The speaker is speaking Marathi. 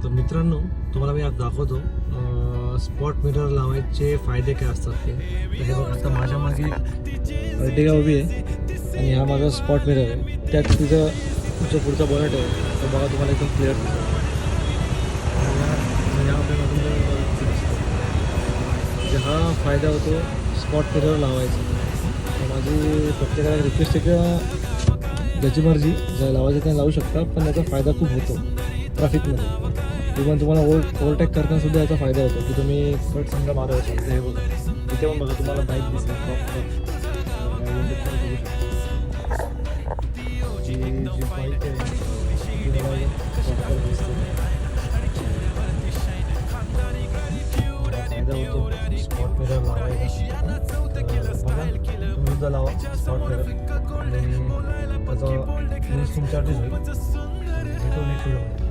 तर मित्रांनो, तुम्हाला मी आज दाखवतो स्पॉट मिरर लावायचे फायदे काय असतात ते. तर हे बघा, आता माझ्या मागे अर्टिगा उभी आहे आणि हा माझा स्पॉट मिरर आहे. त्यात तिचं जो पुढचा बॉनेट आहे तो बघा तुम्हाला एकदम क्लिअर दिसतो. म्हणजे हा फायदा होतो स्पॉट मिरर लावायचा. तर माझी प्रत्येकाला रिक्वेस्ट आहे की ज्याची मर्जी ज्या लावायचं त्या लावू शकता, पण याचा फायदा खूप होतो ट्रॅफिकमध्ये. इव्हन तुम्हाला ओव्हरटेक करताना सुद्धा याचा फायदा होतो की तुम्ही कट समजा मारू शकता. हे बघा, इथे पण बघा तुम्हाला बाईक दिसते प्रॉपर. जी बाईक आहे ती मला प्रॉपर दिसते. फायदा होतो स्पॉट मिरर लावायचा. बघा, तुम्ही सुद्धा लावा स्पॉट मिरर आणि त्याचा यूज तुमच्यासाठीच होईल. भेटू नेक्स्ट व्हिडिओ.